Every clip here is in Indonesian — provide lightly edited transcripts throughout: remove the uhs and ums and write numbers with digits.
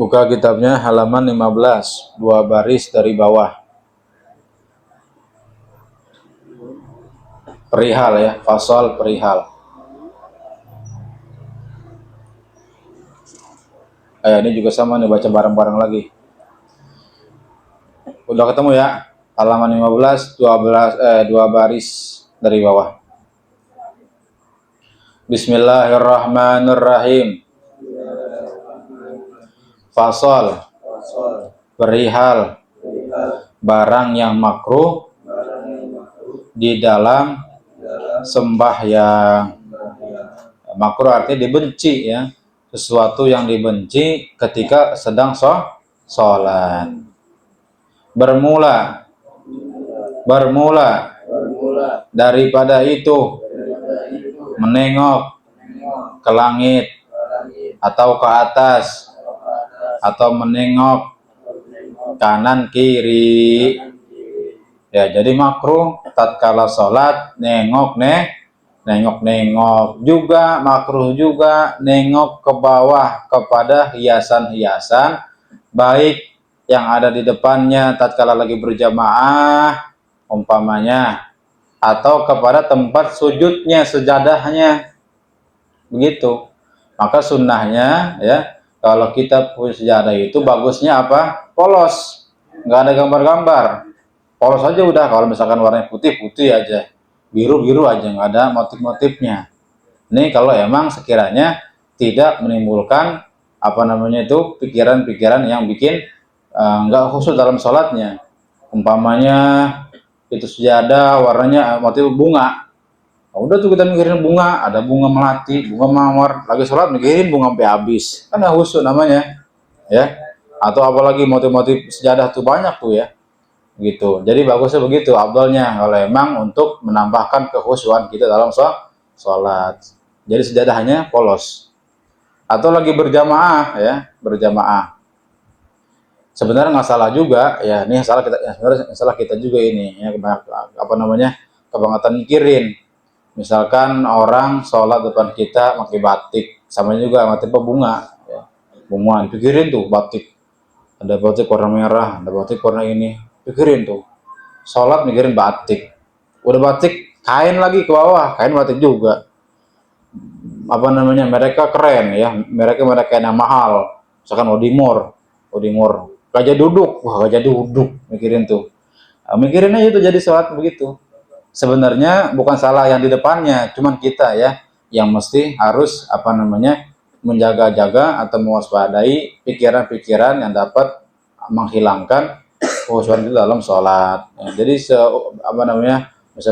Buka kitabnya halaman 15, 2 baris dari bawah. Perihal ya, fasal perihal. Ini juga sama nih, baca bareng-bareng lagi. Udah ketemu ya? Halaman 15, 2 baris dari bawah. Bismillahirrahmanirrahim. Fasal perihal barang yang makruh di dalam sembahyang. Makruh artinya dibenci ya, sesuatu yang dibenci ketika sedang sholat. Bermula daripada itu menengok ke langit atau ke atas atau menengok kanan kiri ya. Jadi makruh tatkala sholat nengok juga, makruh juga nengok ke bawah kepada hiasan-hiasan baik yang ada di depannya tatkala lagi berjamaah umpamanya, atau kepada tempat sujudnya, sejadahnya, begitu. Maka sunnahnya ya, kalau kita punya sejadah itu bagusnya apa? Polos, nggak ada gambar-gambar, polos aja udah. Kalau misalkan warnanya putih aja, biru aja, nggak ada motif-motifnya. Ini kalau emang sekiranya tidak menimbulkan pikiran-pikiran yang bikin nggak khusyuk dalam sholatnya. Umpamanya itu sejadah warnanya motif bunga, udah tuh kita mikirin bunga, ada bunga melati, bunga mawar, lagi sholat mikirin bunga sampai habis, kan nggak khusyuk namanya ya. Atau apalagi motif-motif sejadah tuh banyak tuh ya, gitu. Jadi bagusnya begitu, afdalnya kalau emang untuk menambahkan kekhusyuan kita dalam sholat. Jadi sejadahnya polos. Atau lagi berjamaah ya, sebenarnya nggak salah juga ya. Ini salah kita ya, sebenarnya salah kita juga ini ya, kebangetan mikirin. Misalkan orang sholat depan kita pakai batik, sama juga batik bunga ya. Bunga dipikirin tuh batik, ada batik warna merah, ada batik warna ini, pikirin tuh sholat mikirin batik. Udah batik kain lagi ke bawah, kain batik juga, mereka keren ya, mereka yang mahal, misalkan Odimor gajah duduk, wah gajah duduk, mikirin tuh, mikirin aja tuh. Jadi sholat begitu. Sebenarnya bukan salah yang di depannya, cuman kita ya yang mesti harus menjaga-jaga atau mewaspadai pikiran-pikiran yang dapat menghilangkan kekhusyuan itu dalam sholat. Jadi bisa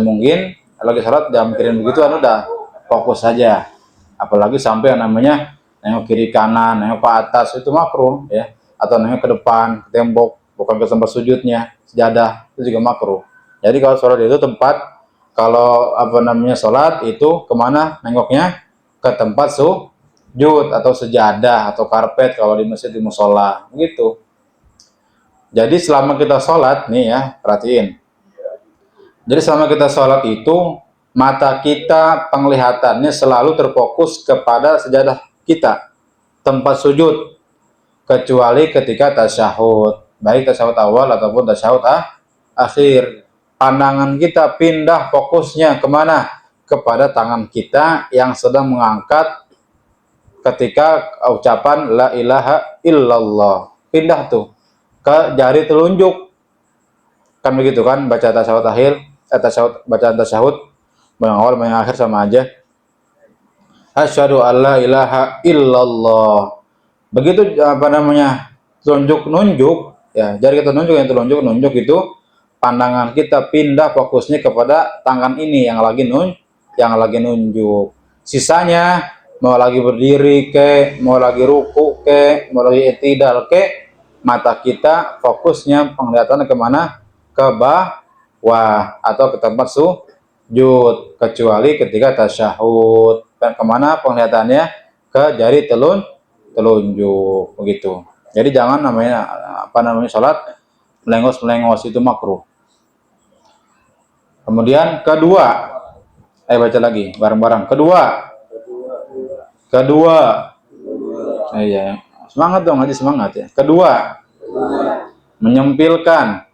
mungkin lagi sholat jangan mikirin begitu, udah fokus saja. Apalagi sampai nengok kiri kanan, nengok ke atas, itu makruh ya. Atau nengok ke depan, ke tembok, bukan ke tempat sujudnya, sejadah, itu juga makruh. Jadi kalau sholat itu sholat itu kemana nengoknya? Ke tempat sujud atau sejadah atau karpet kalau di masjid, di musola, begitu. Jadi selama kita sholat nih ya, perhatiin. Jadi selama kita sholat itu mata kita penglihatannya selalu terfokus kepada sejadah kita, tempat sujud, kecuali ketika tasyahud, baik tasyahud awal ataupun tasyahud akhir. Pandangan kita pindah fokusnya kemana? Kepada tangan kita yang sedang mengangkat ketika ucapan la ilaha illallah. Pindah tuh ke jari telunjuk, kan begitu kan? Baca tasyahud akhir, bacaan tasyahud yang awal yang akhir sama aja. Asyhadu alla ilaha illallah. Begitu nunjuk ya, jari kita nunjuk itu pandangan kita pindah fokusnya kepada tangan ini yang lagi nunjuk. Sisanya mau lagi berdiri ke, mau lagi ruku ke, mau lagi i'tidal ke, mata kita fokusnya penglihatannya kemana? Ke bawah atau ke tempat sujud, kecuali ketika tasyahud. Kemana penglihatannya? Ke jari telunjuk, begitu. Jadi jangan sholat melengos itu makruh. Kemudian kedua, baca lagi bareng-bareng. Kedua. Iya, semangat dong, aja semangat ya. Kedua, menyempilkan,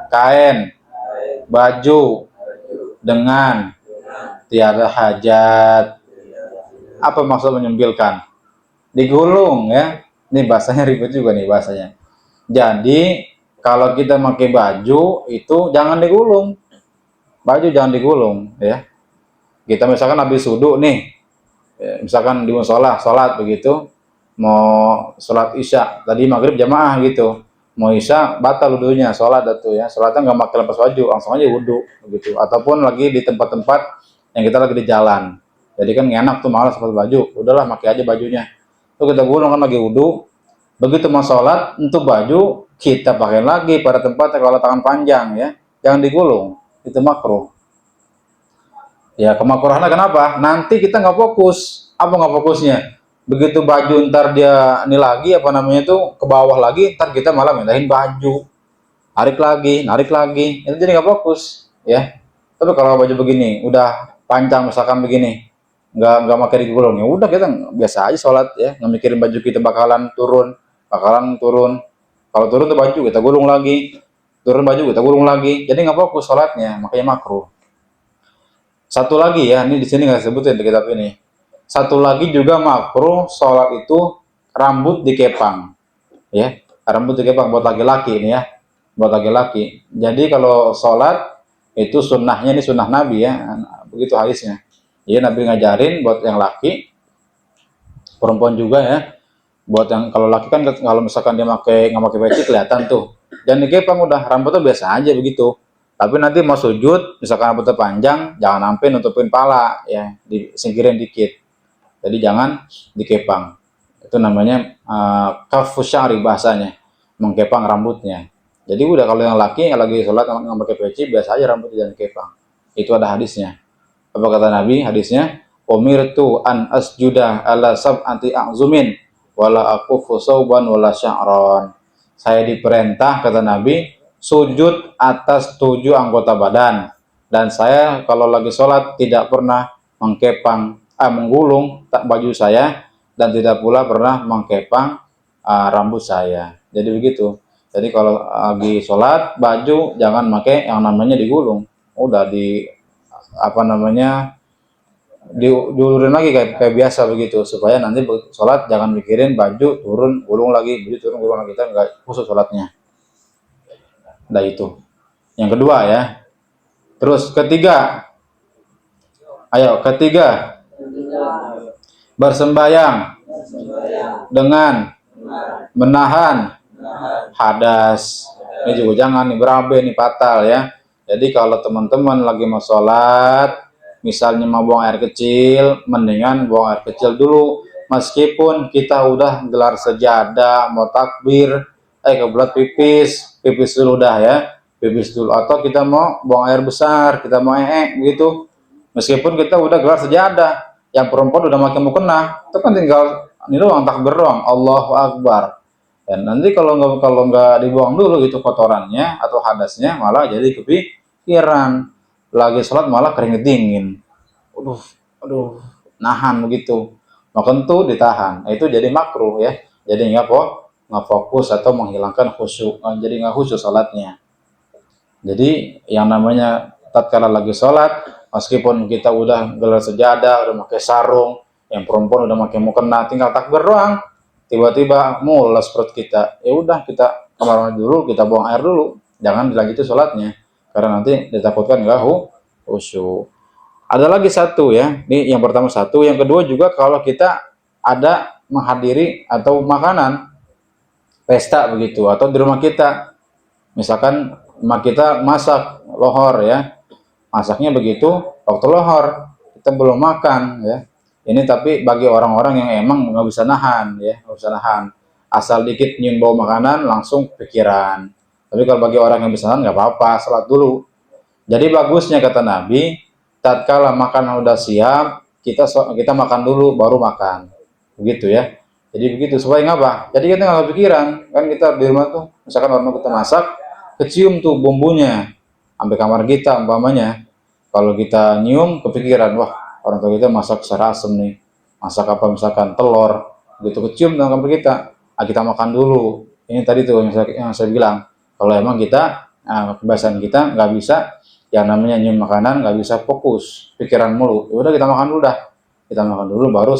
kain, baju dengan tiada hajat. Apa maksud menyempilkan? Digulung ya. Ini bahasanya ribet juga nih bahasanya. Jadi kalau kita pakai baju itu jangan digulung. Baju jangan digulung ya. Kita misalkan habis wudhu nih, ya, misalkan di musola sholat begitu, mau sholat isya tadi maghrib jamaah gitu, mau isya batal wudhunya, sholat itu ya, sholatnya nggak pakai lepas baju, langsung aja wudhu begitu. Ataupun lagi di tempat-tempat yang kita lagi di jalan, jadi kan enak tuh malas pakai baju, udahlah pakai aja bajunya. Tuh kita gulung kan lagi wudhu, begitu mau sholat untuk baju kita pakai lagi pada tempatnya kalau tangan panjang ya, jangan digulung, itu makruh. Ya kemakruhannya kenapa? Nanti kita nggak fokus. Apa nggak fokusnya? Begitu baju ntar dia ini lagi apa namanya tuh ke bawah lagi, ntar kita malah mindahin baju, narik lagi, itu jadi nggak fokus ya. Tapi kalau baju begini udah panjang misalkan begini, nggak pakai digulung, ya udah kita biasa aja sholat ya, nggak mikirin baju kita bakalan turun. Kalau turun tuh baju kita gulung lagi, turun baju kita gulung lagi, jadi nggak fokus sholatnya, makanya makruh. Satu lagi ya, ini di sini nggak sebutin di kitab ini. Satu lagi juga makruh sholat itu rambut dikepang, ya. Rambut dikepang buat laki-laki ini ya, buat laki-laki. Jadi kalau sholat itu sunnahnya, ini sunnah Nabi ya, begitu hadisnya. Jadi Nabi ngajarin buat yang laki, perempuan juga ya. Buat yang kalau laki kan kalau misalkan dia nggak pakai peci kelihatan tuh. Jangan dikepang, udah rambutnya biasa aja begitu. Tapi nanti mau sujud, misalkan rambutnya panjang, jangan sampai nutupin pala ya, disingkirin dikit. Jadi jangan dikepang. Itu namanya kafu syari bahasanya, mengkepang rambutnya. Jadi udah kalau yang laki yang lagi sholat nggak pakai peci, biasa aja rambutnya jangan dikepang. Itu ada hadisnya. Apa kata Nabi hadisnya? Umirtu an asjuda ala sab'ati a'zumin wala aqufu sauban wala sya'ron. Saya diperintah, kata Nabi, sujud atas 7 anggota badan, dan saya kalau lagi sholat tidak pernah menggulung baju saya, dan tidak pula pernah mengkepang rambut saya. Jadi begitu. Jadi kalau lagi sholat baju jangan pakai yang namanya digulung, udah diulurin lagi kayak biasa begitu, supaya nanti sholat jangan mikirin baju turun gulung lagi, baju turun gulung lagi, kita nggak khusus sholatnya. Nah itu yang kedua ya. Terus ketiga, bersembayang dengan menahan hadas. Ini juga jangan nih, berabe nih, fatal ya. Jadi kalau teman-teman lagi mau sholat, misalnya mau buang air kecil, mendingan buang air kecil dulu. Meskipun kita udah gelar sejadah, mau takbir, kebelet pipis dulu dah ya, pipis dulu. Atau kita mau buang air besar, kita mau gitu. Meskipun kita udah gelar sejadah, yang perempuan udah makin mukena, itu kan tinggal ini doang, takbir doang, Allahu Akbar. Dan nanti kalau nggak dibuang dulu itu kotorannya atau hadasnya, malah jadi kepikiran lagi sholat malah keringet dingin, aduh, nahan begitu, makan tuh ditahan, itu jadi makruh ya, jadi nggak fokus atau menghilangkan khusyuk, jadi nggak khusyuk sholatnya. Jadi yang namanya tatkala lagi sholat, meskipun kita udah gelar sejadah, udah pakai sarung, yang perempuan udah pakai mukena, tinggal takbir doang, tiba-tiba mules perut kita, ya udah kita kamar mandi dulu, kita buang air dulu, jangan dilanjutin sholatnya, karena nanti ditakutkan nggak khusyuk. Ada lagi satu ya, ini yang pertama satu, yang kedua juga kalau kita ada menghadiri atau makanan pesta begitu, atau di rumah kita, misalkan kita masak lohor ya, masaknya begitu waktu lohor kita belum makan ya. Ini tapi bagi orang-orang yang emang nggak bisa nahan ya, nggak bisa nahan, asal dikit nyium bau makanan langsung pikiran. Tapi kalau bagi orang yang bisa nahan nggak apa-apa, salat dulu. Jadi bagusnya kata Nabi, tatkala makanan udah siap, kita makan dulu baru makan, begitu ya. Jadi begitu supaya ngapa? Jadi kita nggak kepikiran, kan kita di rumah tuh, misalkan orang kita masak, kecium tuh bumbunya sampai kamar kita umpamanya. Kalau kita nyium kepikiran, wah orang tua kita masak secara asem nih, masak apa misalkan telur, gitu kecium dalam kamar kita, kita makan dulu. Ini tadi tuh yang saya bilang, kalau emang kita kebiasaan kita nggak bisa yang namanya nyium makanan, nggak bisa fokus pikiran mulu, ya udah kita makan dulu dah, kita makan dulu baru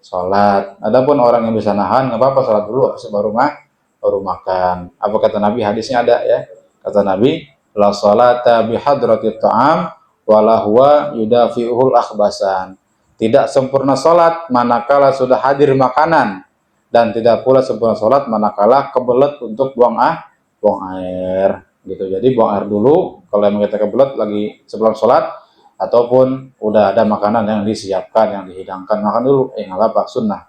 sholat. Adapun orang yang bisa nahan nggak apa-apa, sholat dulu habis baru makan. Apa kata Nabi, hadisnya ada ya, kata Nabi, la sholata bihadratit ta'am wala huwa yudafi'ul akhbasan. Tidak sempurna sholat manakala sudah hadir makanan, dan tidak pula sempurna sholat manakala kebelet untuk buang air gitu. Jadi buang air dulu kalau emang kita kebelet lagi sebelum sholat, ataupun udah ada makanan yang disiapkan, yang dihidangkan, makan dulu, nggak apa-apa, sunnah.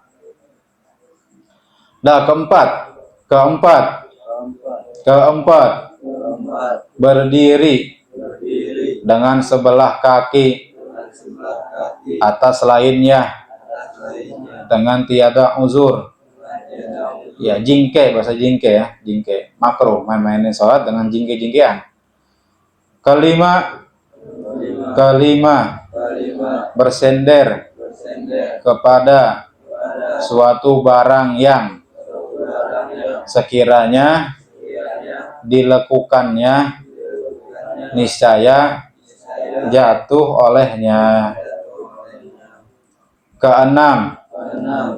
Nah, keempat, berdiri dengan sebelah kaki atas lainnya dengan tiada uzur. Ya, jingke, bahasa jingke ya, jingke. Makruh main-mainin sholat dengan jingke-jingkean. Kelima, bersender kepada suatu barang yang sekiranya dilekukannya niscaya jatuh olehnya. Keenam,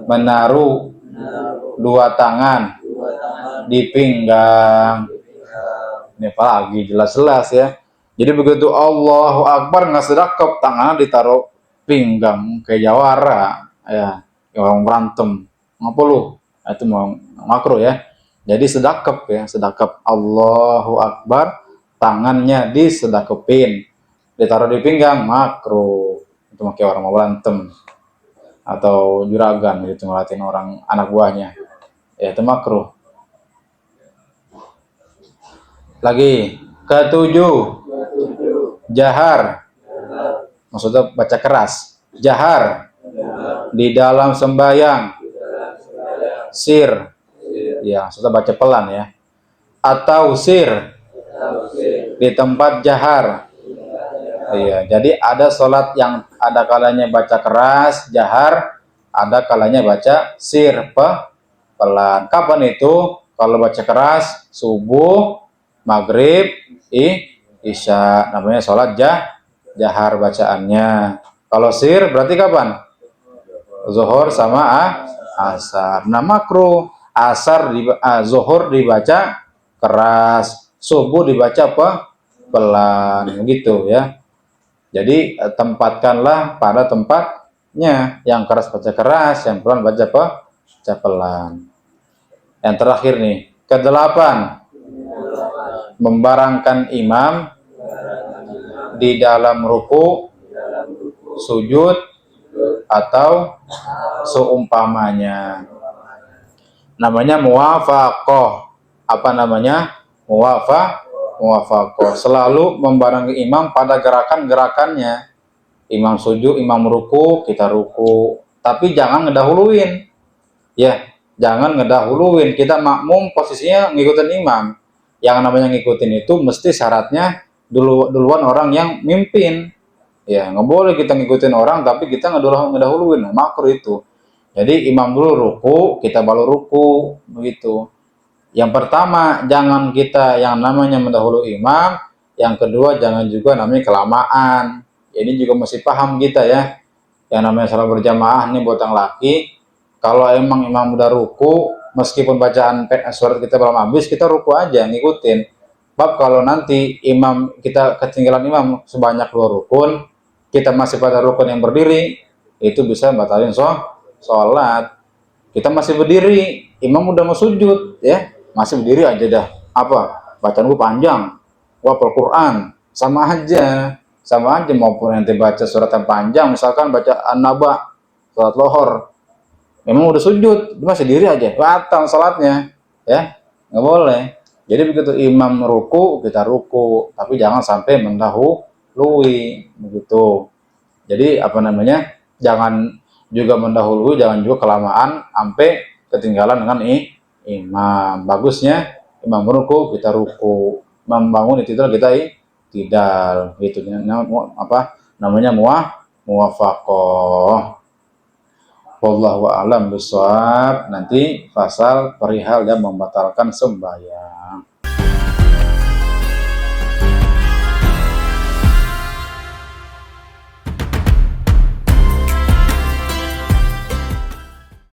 menaruh dua tangan di pinggang. Ini apalagi jelas-jelas ya. Jadi begitu Allahu Akbar nggak sedekap, tangannya ditaruh pinggang kayak jawara ya, orang berantem. Ngapa lu? Itu mau makruh ya. Jadi sedekap ya, sedekap Allahu Akbar, tangannya disedekapin, ditaruh di pinggang, makruh. Itu kayak orang mau berantem atau juragan gitu ngeliatin orang anak buahnya. Ya itu makruh. Lagi ketujuh, jahar, maksudnya baca keras, jahar di dalam sembahyang, sir, ya maksudnya baca pelan ya, atau sir di tempat jahar. Iya, jadi ada sholat yang ada kalanya baca keras, jahar, ada kalanya baca sir, pelan. Kapan itu? Kalau baca keras, subuh, maghrib, isya, namanya sholat jahar bacaannya. Kalau sir berarti kapan? Zuhur sama asar. Nah, makruh zuhur dibaca keras, subuh dibaca pelan gitu ya. Jadi tempatkanlah pada tempatnya, yang keras baca keras, yang pelan baca pelan. Yang terakhir nih, kedelapan, membarengkan imam di dalam ruku, sujud, atau seumpamanya. Namanya muwafaqah. Apa namanya? Muwafaqah. Selalu membarengi imam pada gerakan-gerakannya. Imam sujud, imam ruku, kita ruku. Tapi jangan ngedahuluin. Ya, jangan ngedahuluin. Kita makmum posisinya ngikutin imam. Yang namanya ngikutin itu mesti syaratnya duluan orang yang mimpin. Ya, nggak boleh kita ngikutin orang tapi kita ngedahuluin. Makruh itu. Jadi imam dulu ruku, kita baru ruku, begitu. Yang pertama, jangan kita yang namanya mendahului imam. Yang kedua, jangan juga namanya kelamaan. Ini juga mesti paham kita ya. Yang namanya salat berjamaah nih buat yang laki. Kalau emang imam udah ruku, meskipun bacaan surat kita belum habis, kita ruku aja, ngikutin. Bab kalau nanti imam kita ketinggalan imam sebanyak 2 rukun, kita masih pada rukun yang berdiri, itu bisa batalin sholat. Kita masih berdiri, imam udah mau sujud ya, masih berdiri aja dah. Apa? Bacaan gue panjang, gue hafal Quran, sama aja maupun nanti baca surat yang panjang, misalkan baca An-Naba, surat lohor, memang udah sujud, masih diri aja, batal sholatnya ya, nggak boleh. Jadi begitu imam ruku, kita ruku, tapi jangan sampai mendahului begitu. Jadi apa namanya, jangan juga mendahului, jangan juga kelamaan sampai ketinggalan dengan imam. Bagusnya imam ruku, kita ruku membangun itidal kita tidal gitu, namanya muwafaqah. Wallahu a'lam bishawab. Nanti pasal perihal dan membatalkan sembahyang.